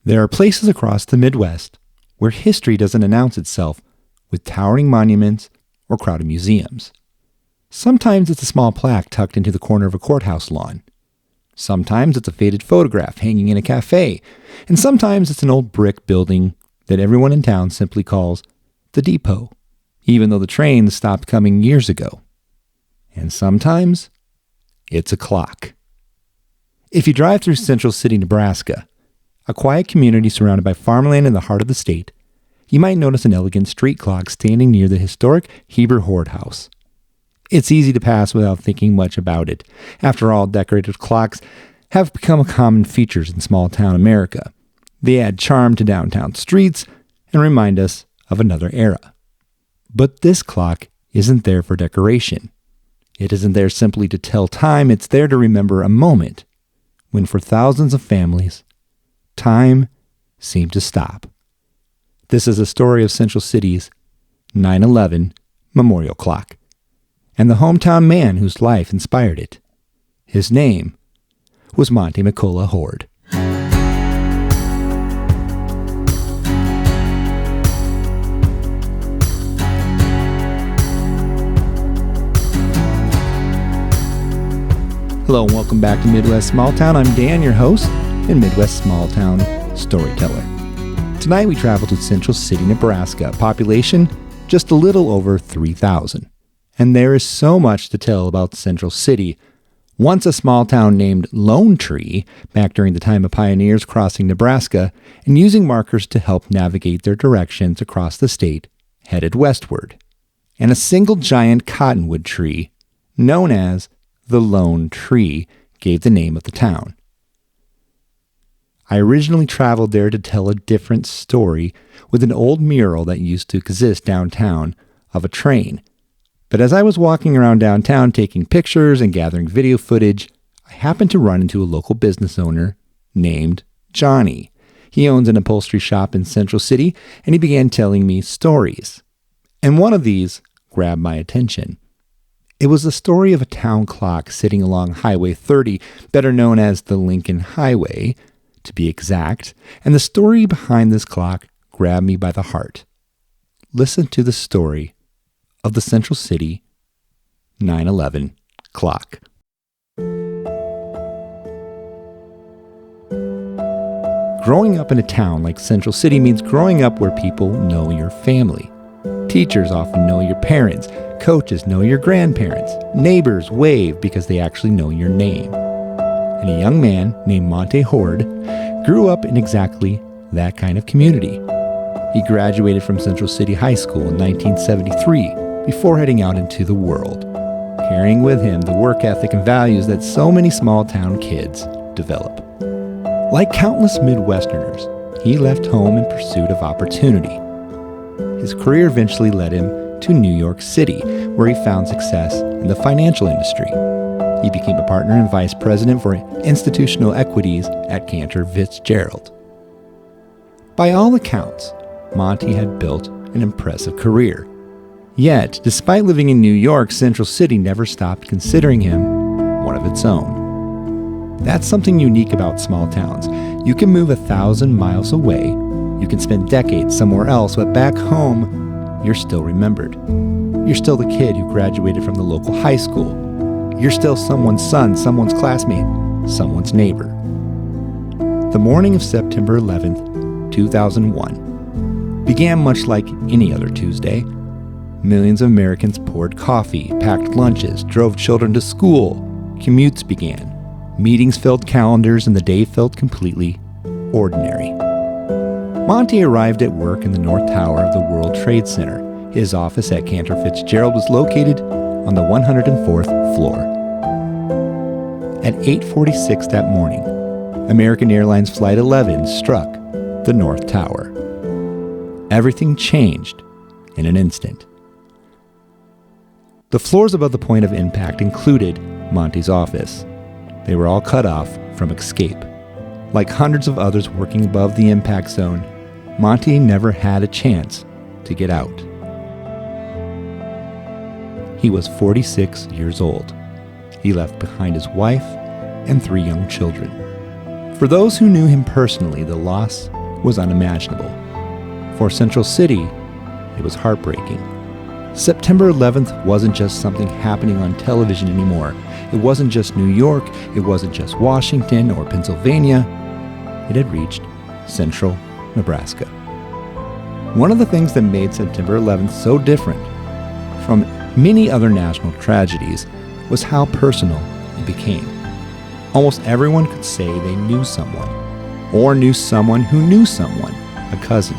There are places across the Midwest where history doesn't announce itself with towering monuments or crowded museums. Sometimes it's a small plaque tucked into the corner of a courthouse lawn. Sometimes it's a faded photograph hanging in a cafe. And sometimes it's an old brick building that everyone in town simply calls the depot, even though the trains stopped coming years ago. And sometimes it's a clock. If you drive through Central City, Nebraska, a quiet community surrounded by farmland in the heart of the state, you might notice an elegant street clock standing near the historic Hord house. It's easy to pass without thinking much about it. After all, decorated clocks have become common features in small-town America. They add charm to downtown streets and remind us of another era. But this clock isn't there for decoration. It isn't there simply to tell time. It's there to remember a moment when, for thousands of families, time seemed to stop. This is a story of Central City's 9/11 memorial clock and the hometown man whose life inspired it. His name was Monte McCullough Hord. Hello and welcome back to Midwest Small Town. I'm Dan, your host and Midwest Small Town storyteller. Tonight we travel to Central City, Nebraska, a population just a little over 3,000. And there is so much to tell about Central City. Once a small town named Lone Tree, back during the time of pioneers crossing Nebraska and using markers to help navigate their directions across the state, headed westward. And a single giant cottonwood tree, known as the Lone Tree, gave the name of the town. I originally traveled there to tell a different story with an old mural that used to exist downtown of a train. But as I was walking around downtown taking pictures and gathering video footage, I happened to run into a local business owner named Johnny. He owns an upholstery shop in Central City, and he began telling me stories. And one of these grabbed my attention. It was the story of a town clock sitting along Highway 30, better known as the Lincoln Highway, to be exact, and the story behind this clock grabbed me by the heart. Listen to the story of the Central City 9/11 clock. Growing up in a town like Central City means growing up where people know your family. Teachers often know your parents, coaches know your grandparents, neighbors wave because they actually know your name. And a young man named Monte Hord grew up in exactly that kind of community. He graduated from Central City High School in 1973 before heading out into the world, carrying with him the work ethic and values that so many small-town kids develop. Like countless Midwesterners, he left home in pursuit of opportunity. His career eventually led him to New York City, where he found success in the financial industry. He became a partner and vice president for institutional equities at Cantor Fitzgerald. By all accounts, Monte had built an impressive career. Yet, despite living in New York, Central City never stopped considering him one of its own. That's something unique about small towns. You can move 1,000 miles away, you can spend decades somewhere else, but back home, you're still remembered. You're still the kid who graduated from the local high school. You're still someone's son, someone's classmate, someone's neighbor. The morning of September 11th, 2001, began much like any other Tuesday. Millions of Americans poured coffee, packed lunches, drove children to school. Commutes began. Meetings filled calendars, and the day felt completely ordinary. Monte arrived at work in the North Tower of the World Trade Center. His office at Cantor Fitzgerald was located on the 104th floor. At 8:46 that morning, American Airlines Flight 11 struck the North Tower. Everything changed in an instant. The floors above the point of impact included Monte's office. They were all cut off from escape. Like hundreds of others working above the impact zone, Monte never had a chance to get out. He was 46 years old. He left behind his wife and 3 young children. For those who knew him personally, the loss was unimaginable. For Central City, it was heartbreaking. September 11th wasn't just something happening on television anymore. It wasn't just New York. It wasn't just Washington or Pennsylvania. It had reached central Nebraska. One of the things that made September 11th so different from many other national tragedies was how personal it became. Almost everyone could say they knew someone, or knew someone who knew someone, a cousin,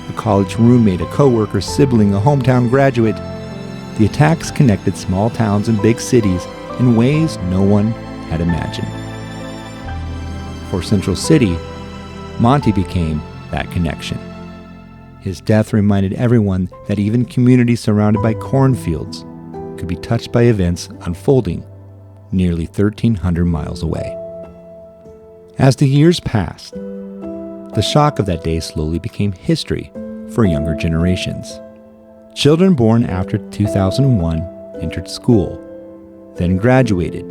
a college roommate, a coworker, sibling, a hometown graduate. The attacks connected small towns and big cities in ways no one had imagined. For Central City, Monte became that connection. His death reminded everyone that even communities surrounded by cornfields could be touched by events unfolding nearly 1,300 miles away. As the years passed, the shock of that day slowly became history for younger generations. Children born after 2001 entered school, then graduated.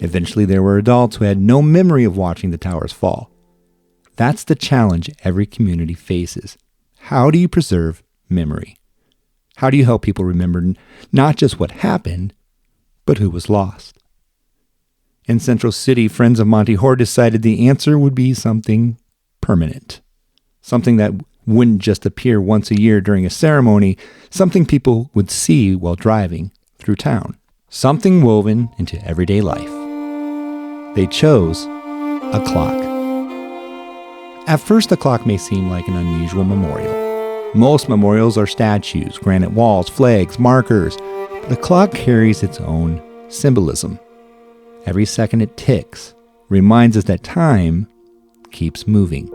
Eventually, there were adults who had no memory of watching the towers fall. That's the challenge every community faces. How do you preserve memory? How do you help people remember not just what happened, but who was lost? In Central City, friends of Monte Hord decided the answer would be something permanent. Something that wouldn't just appear once a year during a ceremony, something people would see while driving through town. Something woven into everyday life. They chose a clock. At first, the clock may seem like an unusual memorial. Most memorials are statues, granite walls, flags, markers, but the clock carries its own symbolism. Every second it ticks reminds us that time keeps moving.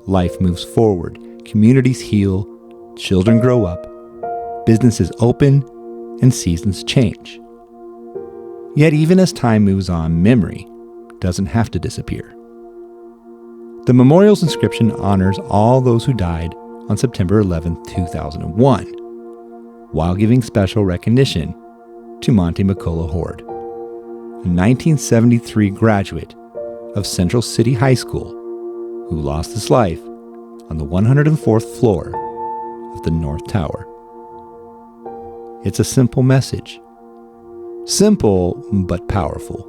Life moves forward, communities heal, children grow up, businesses open, and seasons change. Yet even as time moves on, memory doesn't have to disappear. The memorial's inscription honors all those who died on September 11, 2001, while giving special recognition to Monte McCullough Hord, a 1973 graduate of Central City High School who lost his life on the 104th floor of the North Tower. It's a simple message. Simple, but powerful.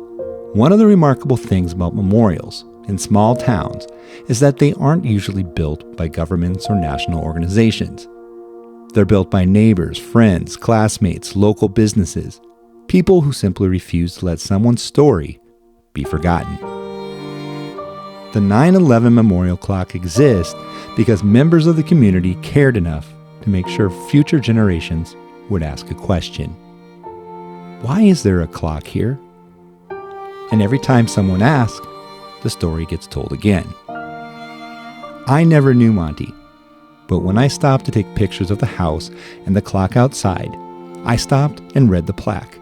One of the remarkable things about memorials in small towns is that they aren't usually built by governments or national organizations. They're built by neighbors, friends, classmates, local businesses, people who simply refuse to let someone's story be forgotten. The 9/11 Memorial Clock exists because members of the community cared enough to make sure future generations would ask a question. Why is there a clock here? And every time someone asks, the story gets told again. I never knew Monte, but when I stopped to take pictures of the house and the clock outside, I stopped and read the plaque.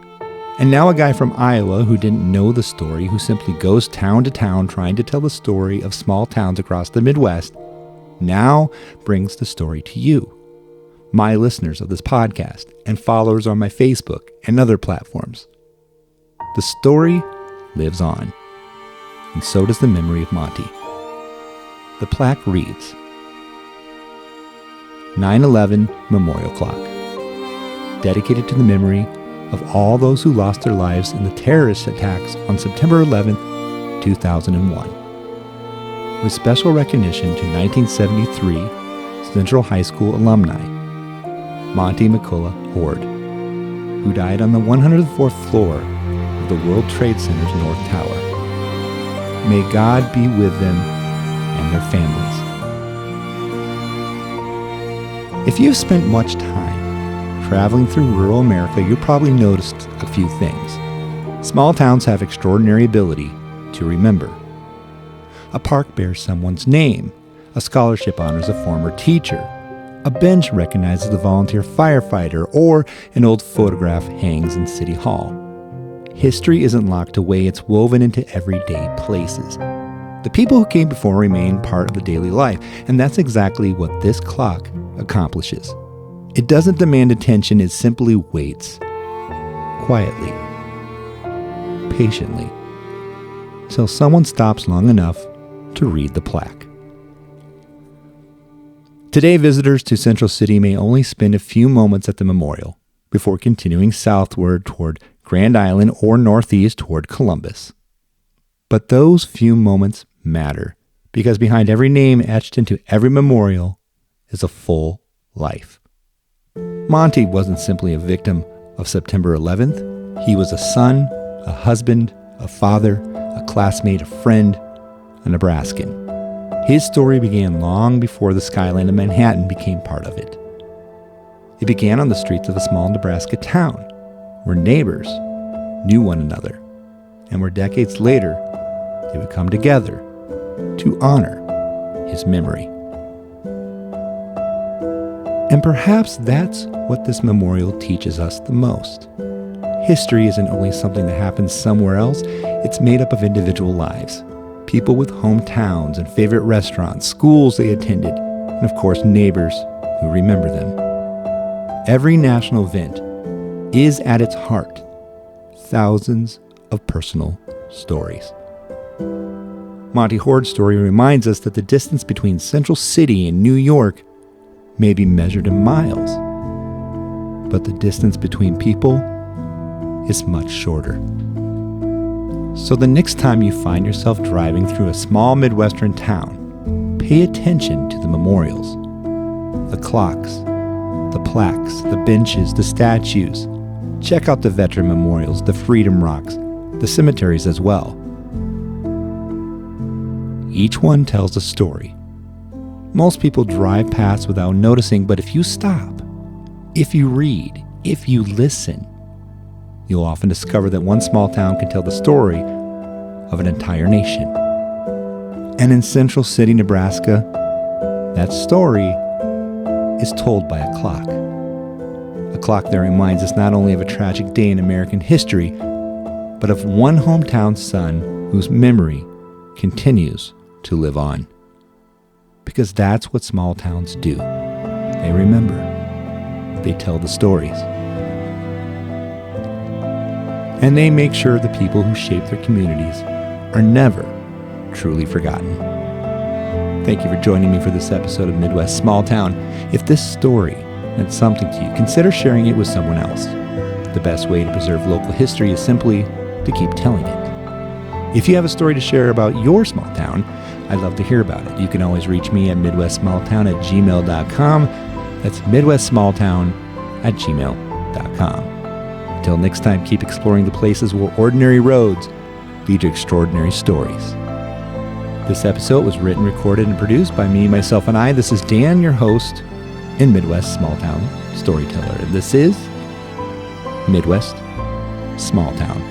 And now a guy from Iowa who didn't know the story, who simply goes town to town trying to tell the story of small towns across the Midwest, now brings the story to you, my listeners of this podcast and followers on my Facebook and other platforms. The story lives on, and so does the memory of Monte. The plaque reads, 9/11 Memorial Clock, dedicated to the memory of all those who lost their lives in the terrorist attacks on September 11, 2001. With special recognition to 1973 Central High School alumni, Monte McCullough Hord, who died on the 104th floor of the World Trade Center's North Tower. May God be with them and their families. If you've spent much time traveling through rural America, you probably noticed a few things. Small towns have extraordinary ability to remember. A park bears someone's name. A scholarship honors a former teacher. A bench recognizes a volunteer firefighter, or an old photograph hangs in City Hall. History isn't locked away, it's woven into everyday places. The people who came before remain part of the daily life, and that's exactly what this clock accomplishes. It doesn't demand attention, it simply waits, quietly, patiently, till someone stops long enough to read the plaque. Today, visitors to Central City may only spend a few moments at the memorial before continuing southward toward Grand Island or northeast toward Columbus. But those few moments matter because behind every name etched into every memorial is a full life. Monte wasn't simply a victim of September 11th. He was a son, a husband, a father, a classmate, a friend, a Nebraskan. His story began long before the skyline of Manhattan became part of it. It began on the streets of a small Nebraska town where neighbors knew one another and where decades later they would come together to honor his memory. And perhaps that's what this memorial teaches us the most. History isn't only something that happens somewhere else, it's made up of individual lives. People with hometowns and favorite restaurants, schools they attended, and of course neighbors who remember them. Every national event is at its heart thousands of personal stories. Monte Hord's story reminds us that the distance between Central City and New York may be measured in miles, but the distance between people is much shorter. So the next time you find yourself driving through a small Midwestern town, pay attention to the memorials, the clocks, the plaques, the benches, the statues. Check out the veteran memorials, the freedom rocks, the cemeteries as well. Each one tells a story. Most people drive past without noticing, but if you stop, if you read, if you listen, you'll often discover that one small town can tell the story of an entire nation. And in Central City, Nebraska, that story is told by a clock. A clock that reminds us not only of a tragic day in American history, but of one hometown son whose memory continues to live on. Because that's what small towns do. They remember. They tell the stories. And they make sure the people who shape their communities are never truly forgotten. Thank you for joining me for this episode of Midwest Small Town. If this story meant something to you, consider sharing it with someone else. The best way to preserve local history is simply to keep telling it. If you have a story to share about your small town, I'd love to hear about it. You can always reach me at midwestsmalltown@gmail.com. That's midwestsmalltown@gmail.com. Until next time, keep exploring the places where ordinary roads lead to extraordinary stories. This episode was written, recorded, and produced by me, myself, and I. This is Dan, your host and Midwest Small Town storyteller. And this is Midwest Small Town.